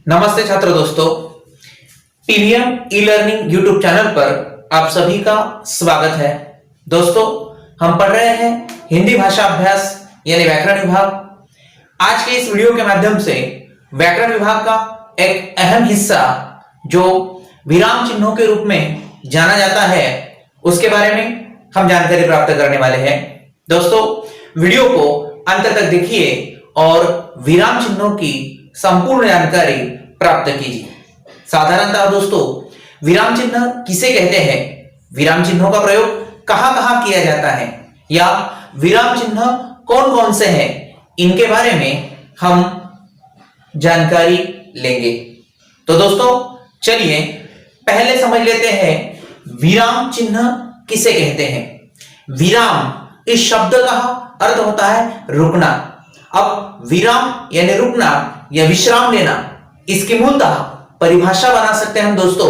नमस्ते छात्र दोस्तों, PVM e learning YouTube channel पर आप सभी का स्वागत है। दोस्तों, हम पढ़ रहे हैं हिंदी भाषा अभ्यास यानी व्याकरण विभाग। आज के इस वीडियो के माध्यम से व्याकरण विभाग का एक अहम हिस्सा जो विराम चिन्हों के रूप में जाना जाता है उसके बारे में हम जानकारी प्राप्त करने वाले हैं। दोस्तों, वीडियो को अंत तक देखिए और विराम चिन्हों की संपूर्ण जानकारी प्राप्त कीजिए। साधारणतः दोस्तों, विराम चिन्ह किसे कहते हैं, विराम चिन्हों का प्रयोग कहां कहां किया जाता है या विराम चिन्ह कौन कौन से हैं, इनके बारे में हम जानकारी लेंगे। तो दोस्तों, चलिए पहले समझ लेते हैं विराम चिन्ह किसे कहते हैं। विराम इस शब्द का अर्थ होता है रुकना। अब विराम यानी रुकना या विश्राम लेना, इसकी मूलतः परिभाषा बना सकते हैं हम दोस्तों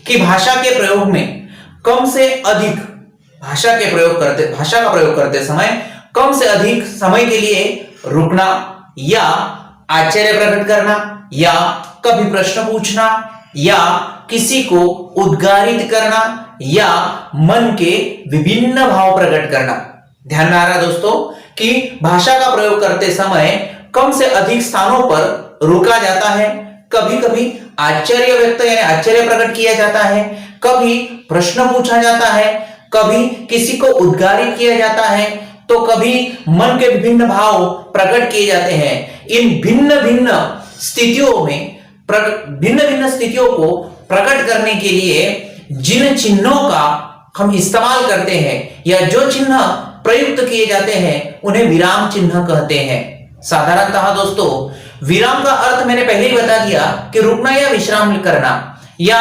कि भाषा के प्रयोग में कम से अधिक भाषा का प्रयोग करते समय कम से अधिक समय के लिए रुकना या आश्चर्य प्रकट करना या कभी प्रश्न पूछना या किसी को उद्गारित करना या मन के विभिन्न भाव प्रकट करना। ध्यान में आ रहा दोस्तों कि भाषा का प्रयोग करते समय कम से अधिक स्थानों पर रुका जाता है। कभी कभी आश्चर्य व्यक्त यानी आश्चर्य प्रकट किया जाता है, कभी प्रश्न पूछा जाता है, कभी किसी को उद्गारित किया जाता है, तो कभी मन के विभिन्न भाव प्रकट किए जाते हैं। इन भिन्न भिन्न स्थितियों को प्रकट करने के लिए जिन चिन्हों का हम इस्तेमाल करते हैं या जो चिन्ह प्रयुक्त किए जाते हैं उन्हें विराम चिन्ह कहते हैं। साधारणतः दोस्तों, विराम का अर्थ मैंने पहले ही बता दिया कि रुकना या विश्राम करना, या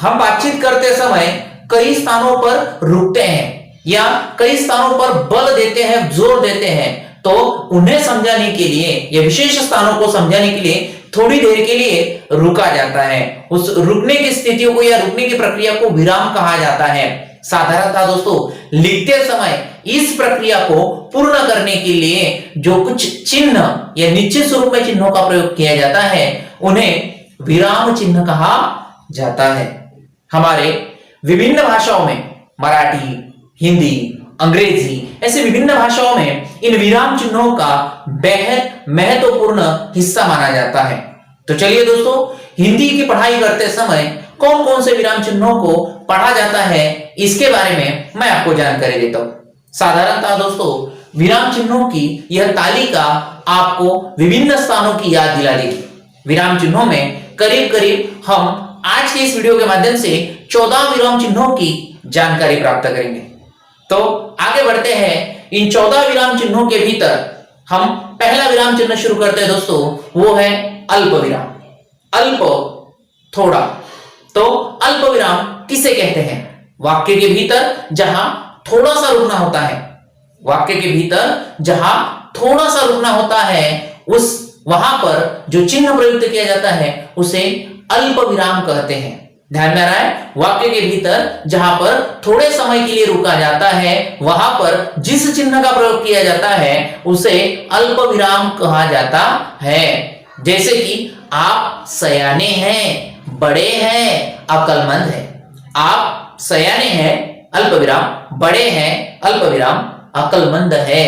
हम बातचीत करते समय कई स्थानों पर रुकते हैं या कई स्थानों पर बल देते हैं, जोर देते हैं, तो उन्हें समझाने के लिए या विशेष स्थानों को समझाने के लिए थोड़ी देर के लिए रुका जाता है। उस रुकने की स्थितियों को या रुकने की प्रक्रिया को विराम कहा जाता है। साधारणतः दोस्तों, लिखते समय इस प्रक्रिया को पूर्ण करने के लिए जो कुछ चिन्ह या निश्चित स्वरूप में चिन्हों का प्रयोग किया जाता है उन्हें विराम चिन्ह कहा जाता है। हमारे विभिन्न भाषाओं में मराठी, हिंदी, अंग्रेजी ऐसे विभिन्न भाषाओं में इन विराम चिन्हों का बेहद महत्वपूर्ण हिस्सा माना जाता है। तो चलिए दोस्तों, हिंदी की पढ़ाई करते समय कौन कौन से विराम चिन्हों को पढ़ा जाता है इसके बारे में मैं आपको जानकारी देता हूं। साधारणतः दोस्तों, विराम चिन्हों की यह तालिका आपको विभिन्न स्थानों की याद दिला देगी। विराम चिन्हों में करीब करीब हम आज के इस वीडियो के माध्यम से 14 विराम चिन्हों की जानकारी प्राप्त करेंगे। तो आगे बढ़ते हैं। इन 14 विराम चिन्हों के भीतर हम पहला विराम चिन्ह शुरू करते हैं दोस्तों, वो है अल्प विराम। अल्प, थोड़ा। तो अल्प विराम किसे कहते हैं? वाक्य के भीतर जहां थोड़ा सा रुकना होता है, वाक्य के भीतर जहां थोड़ा सा रुकना होता है, उस वहां पर जो चिन्ह प्रयुक्त किया जाता है उसे अल्प विराम कहते हैं। ध्यान में आ रहा है? वाक्य के भीतर जहां पर थोड़े समय के लिए रुका जाता है वहां पर जिस चिन्ह का प्रयोग किया जाता है उसे अल्प विराम कहा जाता है। जैसे कि आप सयाने हैं, बड़े हैं, अक्लमंद है। आप सयाने हैं, अल्प विराम, बड़े हैं, अल्प विराम, अक्लमंद है,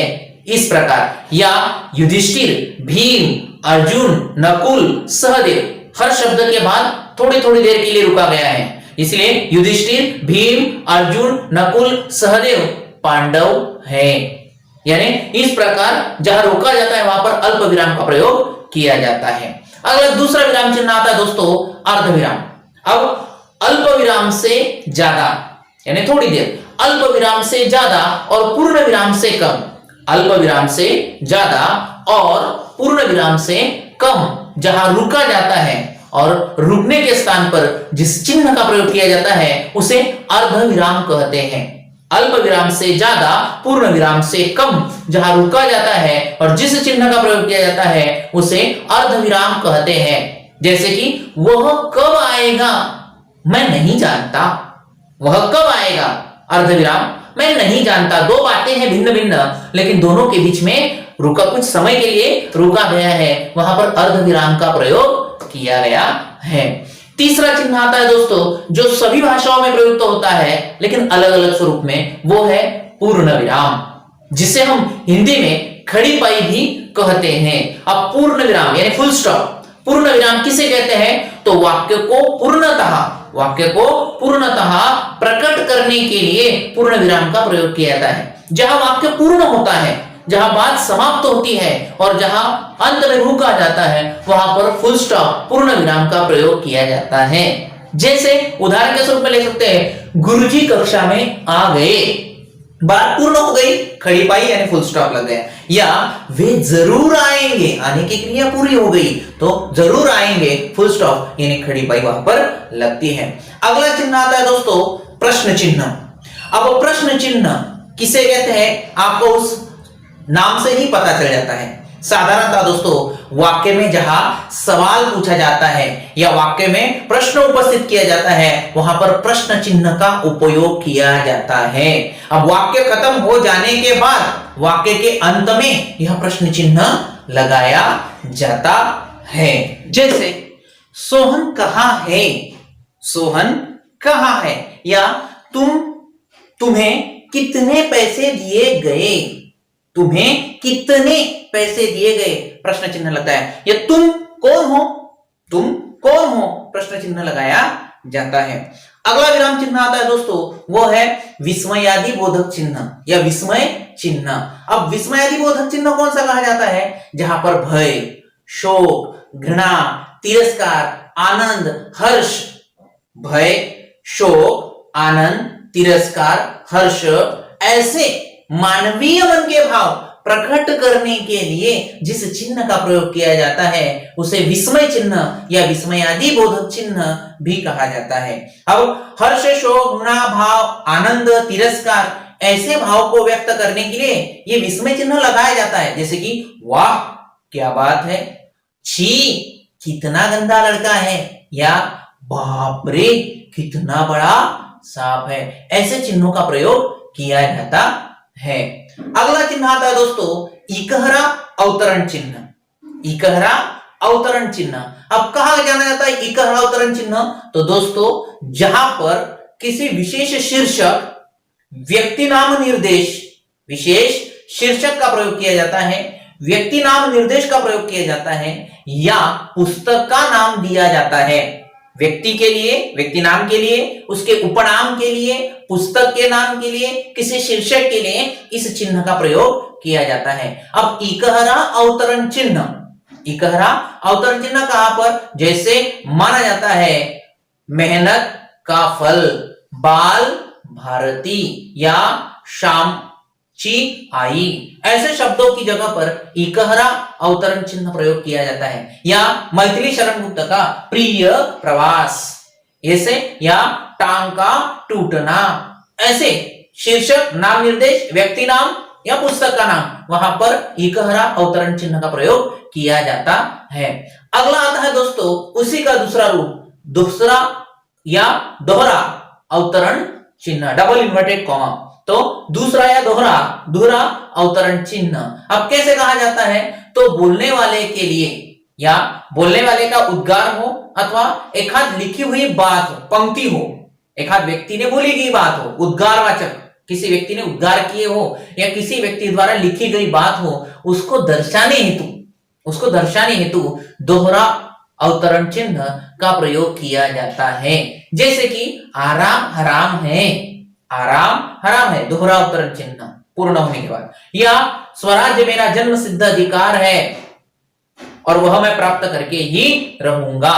इस प्रकार। या युधिष्ठिर, भीम, अर्जुन, नकुल, सहदेव, हर शब्द के बाद थोड़ी थोड़ी देर के लिए रुका गया है, इसलिए युधिष्ठिर, भीम, अर्जुन, नकुल, सहदेव पांडव है। यानी इस प्रकार जहां रोका जाता है वहां पर अल्प विराम का प्रयोग किया जाता है। अगला दूसरा विराम चिन्ह आता है दोस्तों, अर्धविराम। अब अल्प विराम से ज्यादा यानी थोड़ी देर, अल्प विराम से ज्यादा और पूर्ण विराम से कम। अल्प विराम से ज्यादा और पूर्ण विराम से कम जहां रुका जाता है और रुकने के स्थान पर जिस चिन्ह का प्रयोग किया जाता है उसे अर्धविराम कहते हैं। अल्प विराम से ज्यादा, पूर्ण विराम से कम जहां रुका जाता है और जिस चिन्ह का प्रयोग किया जाता है उसे अर्धविराम कहते हैं। जैसे कि वह कब आएगा मैं नहीं जानता, वह कब आएगा, अर्धविराम, मैं नहीं जानता। दो बातें हैं भिन्न भिन्न, लेकिन दोनों के बीच में रुका, कुछ समय के लिए रुका गया है, वहां पर अर्धविराम का प्रयोग किया गया है। तीसरा चिन्ह आता है दोस्तों जो सभी भाषाओं में प्रयुक्त होता है लेकिन अलग अलग स्वरूप में, वो है पूर्ण विराम, जिसे हम हिंदी में खड़ी पाई भी कहते हैं। अब पूर्ण विराम यानी फुल स्टॉप, पूर्ण विराम किसे कहते हैं? तो वाक्य को पूर्णतः प्रकट करने के लिए पूर्ण विराम का प्रयोग किया जाता है। जहां वाक्य पूर्ण होता है, जहां बात समाप्त होती है और जहां अंत में रुका जाता है, वहां पर फुल स्टॉप पूर्ण विराम का प्रयोग किया जाता है। जैसे उदाहरण के स्वरूप में ले सकते हैं, गुरुजी कक्षा में आ गए, बात पूर्ण हो गई, खड़ी पाई यानी फुल स्टॉप लग गया। या वे जरूर आएंगे, आने की क्रिया पूरी हो गई तो जरूर आएंगे, फुल स्टॉप यानी खड़ी पाई वहां पर लगती है। अगला चिन्ह आता है दोस्तों प्रश्न चिन्ह। अब प्रश्न चिन्ह किसे कहते हैं आपको उस नाम से ही पता चल जाता है। साधारणतः दोस्तों वाक्य में जहां सवाल पूछा जाता है या वाक्य में प्रश्न उपस्थित किया जाता है, वहां पर प्रश्न चिन्ह का उपयोग किया जाता है। अब वाक्य खत्म हो जाने के बाद वाक्य के अंत में यह प्रश्न चिन्ह लगाया जाता है। जैसे सोहन कहाँ है, सोहन कहाँ है, या तुम्हें कितने पैसे दिए गए, तुम्हें कितने पैसे दिए गए, प्रश्न चिन्ह लगता है। या तुम कौन हो, प्रश्न चिन्ह लगाया जाता है। अगला विराम चिन्ह आता है दोस्तों, वो है विस्मयादि बोधक चिन्ह या विस्मय चिन्ह। अब विस्मयादि बोधक चिन्ह कौन सा कहा जाता है? जहां पर भय, शोक, घृणा, तिरस्कार, आनंद, हर्ष, भय, शोक, आनंद, तिरस्कार, हर्ष ऐसे मानवीय मन के भाव प्रकट करने के लिए जिस चिन्ह का प्रयोग किया जाता है उसे विस्मय चिन्ह या विस्मयादि बोधक चिन्ह भी कहा जाता है। अब हर्ष, शोक, घृणा भाव, आनंद, तिरस्कार ऐसे भाव को व्यक्त करने के लिए ये विस्मय चिन्ह लगाया जाता है। जैसे कि वाह क्या बात है, छी कितना गंदा लड़का है, या बाप रे कितना बड़ा सांप है, ऐसे चिन्हों का प्रयोग किया जाता है। अगला चिन्ह आता है दोस्तों इकहरा अवतरण चिन्ह। इकहरा अवतरण चिन्ह अब कहा जाना जाता है इकहरा अवतरण चिन्ह? तो दोस्तों जहां पर किसी विशेष शीर्षक, व्यक्ति नाम निर्देश, विशेष शीर्षक का प्रयोग किया जाता है, व्यक्ति नाम निर्देश का प्रयोग किया जाता है, या पुस्तक का नाम दिया जाता है। व्यक्ति के लिए, व्यक्ति नाम के लिए, उसके उपनाम के लिए, पुस्तक के नाम के लिए, किसी शीर्षक के लिए इस चिन्ह का प्रयोग किया जाता है। अब इकहरा अवतरण चिन्ह, इकहरा अवतरण चिन्ह कहां पर? जैसे माना जाता है मेहनत का फल, बाल भारती, या शाम ची आई, ऐसे शब्दों की जगह पर इकहरा अवतरण चिन्ह प्रयोग किया जाता है। या मैथिली शरण गुप्त का प्रिय प्रवास ऐसे, या टांग का टूटना, ऐसे शीर्षक, नाम निर्देश, व्यक्ति नाम या पुस्तक का नाम, वहां पर इकहरा अवतरण चिन्ह का प्रयोग किया जाता है। अगला आता है दोस्तों उसी का दूसरा रूप, दूसरा या दोहरा अवतरण चिन्ह, डबल इन्वर्टेड कॉमा। तो दूसरा या दोहरा अवतरण चिन्ह अब कैसे कहा जाता है? तो बोलने वाले के लिए, या बोलने वाले का उद्गार हो अथवा एक हाथ लिखी हुई बात हो, पंक्ति हो, एक हाथ व्यक्ति ने बोली गई बात हो, उद्गारवाचक किसी व्यक्ति ने उद्गार किए हो, या किसी व्यक्ति द्वारा लिखी गई बात हो, उसको दर्शाने हेतु दोहरा अवतरण चिन्ह का प्रयोग किया जाता है। जैसे कि आराम हराम है, आराम हराम है, दोहरा अवतरण चिन्ह पूर्ण होने के बाद। या स्वराज्य मेरा जन्म सिद्ध अधिकार है और वह मैं प्राप्त करके ही रहूंगा,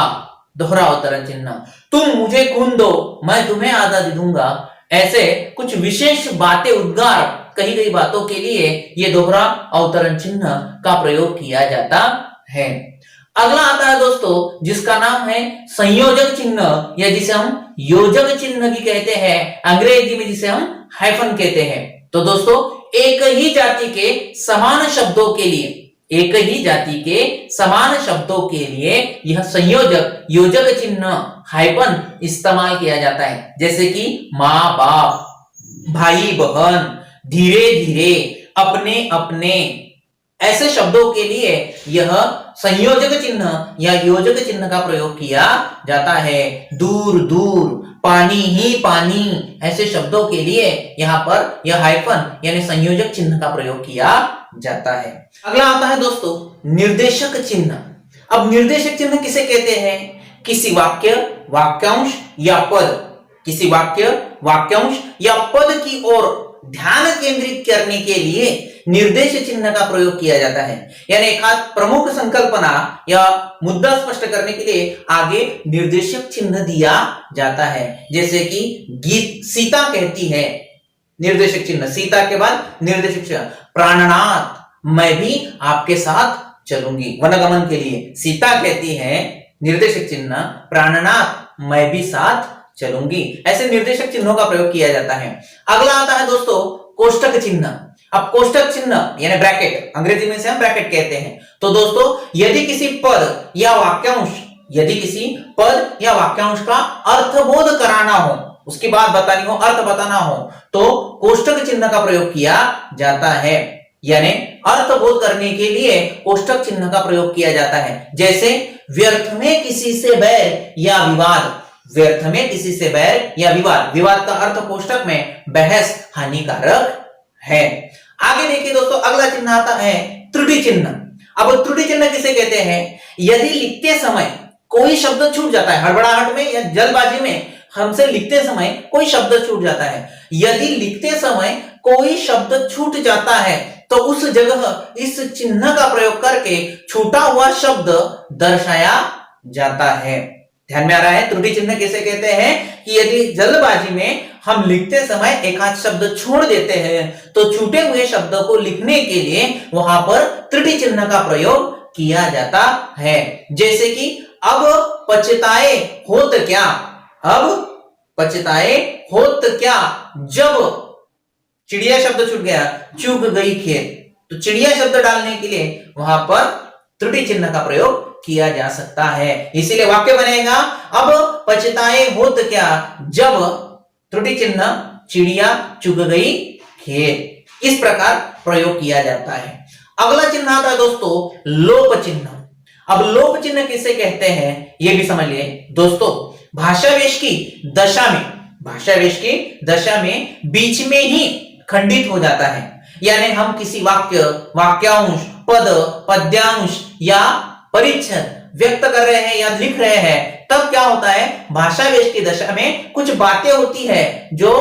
दोहरा अवतरण चिन्ह। तुम मुझे खून दो मैं तुम्हें आजादी दूंगा, ऐसे कुछ विशेष बातें, उद्गार कही गई बातों के लिए ये दोहरा अवतरण चिन्ह का प्रयोग किया जाता है। अगला आता है दोस्तों जिसका नाम है संयोजक चिन्ह, या जिसे हम योजक चिन्ह भी कहते हैं, अंग्रेजी में जिसे हम हाइफन कहते हैं। तो दोस्तों एक ही जाति के समान शब्दों के लिए, एक ही जाति के समान शब्दों के लिए यह संयोजक, योजक चिन्ह, हाइफन इस्तेमाल किया जाता है। जैसे कि माँ बाप, भाई बहन, धीरे धीरे, अपने अपने, ऐसे शब्दों के लिए यह संयोजक चिन्ह या योजक चिन्ह का प्रयोग किया जाता है। दूर दूर, पानी ही पानी, ऐसे शब्दों के लिए यहाँ पर यह हाइफन यानी संयोजक चिन्ह का प्रयोग किया जाता है। अगला आता है दोस्तों निर्देशक चिन्ह। अब निर्देशक चिन्ह किसे कहते हैं? किसी वाक्य, वाक्यांश या पद, किसी वाक्य, वाक्यांश या पद की ओर ध्यान केंद्रित करने के लिए निर्देश चिन्ह का प्रयोग किया जाता है। यानी एक प्रमुख संकल्पना या मुद्दा स्पष्ट करने के लिए आगे निर्देशक चिन्ह दिया जाता है। जैसे कि गीत सीता कहती है, निर्देशक चिन्ह, सीता के बाद निर्देशक चिन्ह, प्राणनाथ मैं भी आपके साथ चलूंगी, वनगमन के लिए सीता कहती है, निर्देशक चिन्ह प्राणनाथ मैं भी साथ चलूंगी। ऐसे निर्देशक चिन्हों का प्रयोग किया जाता है। अगला आता है दोस्तों कोष्टक चिन्ह। अब कोष्टक चिन्ह यानी ब्रैकेट, अंग्रेजी में से हम ब्रैकेट कहते हैं। तो दोस्तों यदि किसी पद या वाक्यांश, यदि किसी पद या वाक्यांश का अर्थबोध कराना हो, उसकी बात बतानी हो, अर्थ बताना हो, तो कोष्टक चिन्ह का प्रयोग किया जाता है। यानी अर्थबोध करने के लिए कोष्टक चिन्ह का प्रयोग किया जाता है। जैसे व्यर्थ में किसी से बैर या विवाद, व्यर्थ में किसी से बैर या विवाद, विवाद का अर्थ कोष्टक में बहस, हानिकारक है। आगे देखिए दोस्तों अगला चिन्ह आता है त्रुटि चिन्ह। अब त्रुटि चिन्ह किसे कहते हैं? यदि लिखते समय कोई शब्द छूट जाता है, हड़बड़ाहट में या जल्दबाजी में हमसे लिखते समय कोई शब्द छूट जाता है, यदि लिखते समय कोई शब्द छूट जाता है तो उस जगह इस चिन्ह का प्रयोग करके छूटा हुआ शब्द दर्शाया जाता है। ध्यान में आ रहा है त्रुटि चिन्ह किसे कहते हैं? कि यदि जल्दबाजी में हम लिखते समय एक आध शब्द छोड़ देते हैं तो छूटे हुए शब्द को लिखने के लिए वहां पर त्रुटि चिन्ह का प्रयोग किया जाता है। जैसे कि अब पछताए होत क्या, अब पछताए होत क्या जब चिड़िया शब्द छूट गया, चूक गई खेत, तो चिड़िया शब्द डालने के लिए वहां पर त्रुटि चिन्ह का प्रयोग किया जा सकता है। इसीलिए वाक्य बनेगा अब पछताए होत क्या जब त्रुटि चिन्ह चिड़िया चुग गई खेत। इस प्रकार प्रयोग किया जाता है। अगला चिन्ह आता है दोस्तों लोप चिन्ह। अब लोप चिन्ह किसे कहते हैं ये भी समझ लिए दोस्तों। भाषावेश की दशा में, भाषावेश की दशा में बीच में ही खंडित हो जाता है। यानी हम किसी वाक्य, वाक्यांश, पद, पद्यांश या परिच्छेद व्यक्त कर रहे हैं या लिख रहे हैं, तब क्या होता है भाषावेश की दशा में कुछ बातें होती है जो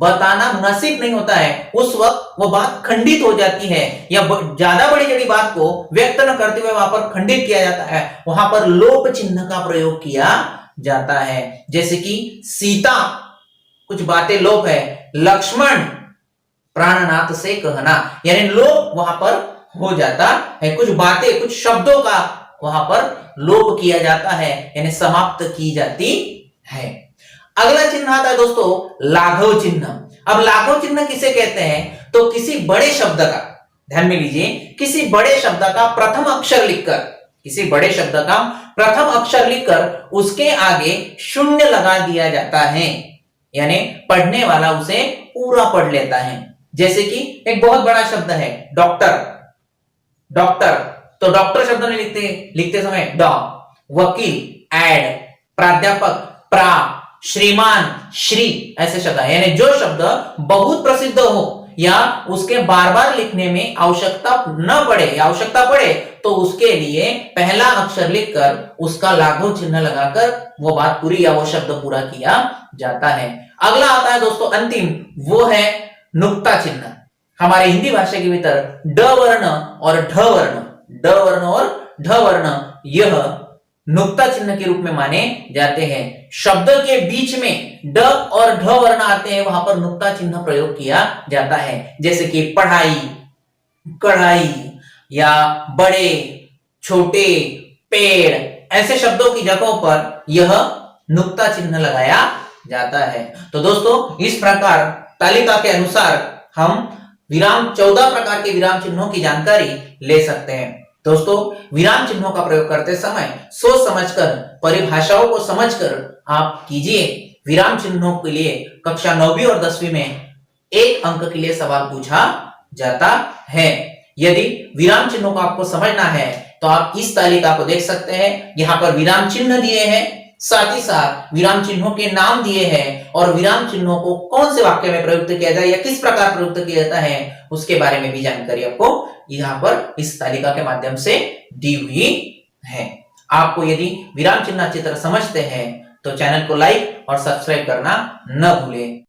बताना मुनासिब नहीं होता है, उस वक्त वो बात खंडित हो जाती है या ज्यादा बड़ी बड़ी बात को व्यक्त न करते हुए वहां पर खंडित किया जाता है, वहां पर लोप चिन्ह का प्रयोग किया जाता है। जैसे कि सीता कुछ बातें लोप है, लक्ष्मण प्राणनाथ से कहना, यानी लोप वहां पर हो जाता है, कुछ बातें, कुछ शब्दों का वहां पर लोप किया जाता है यानी समाप्त की जाती है। अगला चिन्ह आता है दोस्तों लाघव चिन्ह। अब लाघव चिन्ह किसे कहते हैं? तो किसी बड़े शब्द का, ध्यान में लीजिए, किसी बड़े शब्द का प्रथम अक्षर लिखकर, किसी बड़े शब्द का प्रथम अक्षर लिखकर उसके आगे शून्य लगा दिया जाता है, यानी पढ़ने वाला उसे पूरा पढ़ लेता है। जैसे कि एक बहुत बड़ा शब्द है डॉक्टर, डॉक्टर, तो डॉक्टर शब्द में लिखते समय डॉ, वकील एड, प्राध्यापक प्रा, श्रीमान श्री, ऐसे शब्द है। यानी जो शब्द बहुत प्रसिद्ध हो या उसके बार बार लिखने में आवश्यकता न पड़े या आवश्यकता पड़े तो उसके लिए पहला अक्षर लिखकर उसका लाघव चिन्ह लगाकर वो बात पूरी या वो शब्द पूरा किया जाता है। अगला आता है दोस्तों अंतिम, वो है नुक्ता चिन्ह। हमारे हिंदी भाषा के भीतर ड वर्ण और ढ वर्ण, ड वर्ण और ढ वर्ण यह नुक्ता चिन्ह के रूप में माने जाते हैं। शब्द के बीच में ड और ढ वर्ण आते हैं, वहां पर नुक्ता चिन्ह प्रयोग किया जाता है। जैसे कि पढ़ाई, कढ़ाई या बड़े, छोटे, पेड़, ऐसे शब्दों की जगहों पर यह नुक्ता चिन्ह लगाया जाता है। तो दोस्तों इस प्रकार तालिका के अनुसार हम विराम 14 प्रकार के विराम चिन्हों की जानकारी ले सकते हैं। दोस्तों विराम चिन्हों का प्रयोग करते समय सोच समझकर, परिभाषाओं को समझकर आप कीजिए। विराम चिन्हों के लिए कक्षा 9वीं और 10वीं में 1 अंक के लिए सवाल पूछा जाता है। यदि विराम चिन्हों को आपको समझना है तो आप इस तालिका को देख सकते हैं। यहाँ पर विराम चिन्ह दिए हैं, साथ ही साथ विराम चिन्हों के नाम दिए हैं और विराम चिन्हों को कौन से वाक्य में प्रयुक्त किया जाए या किस प्रकार प्रयुक्त किया जाता है उसके बारे में भी जानकारी आपको यहाँ पर इस तालिका के माध्यम से दी हुई है। आपको यदि विराम चिन्ह अच्छी तरह समझते हैं तो चैनल को लाइक और सब्सक्राइब करना न भूलें।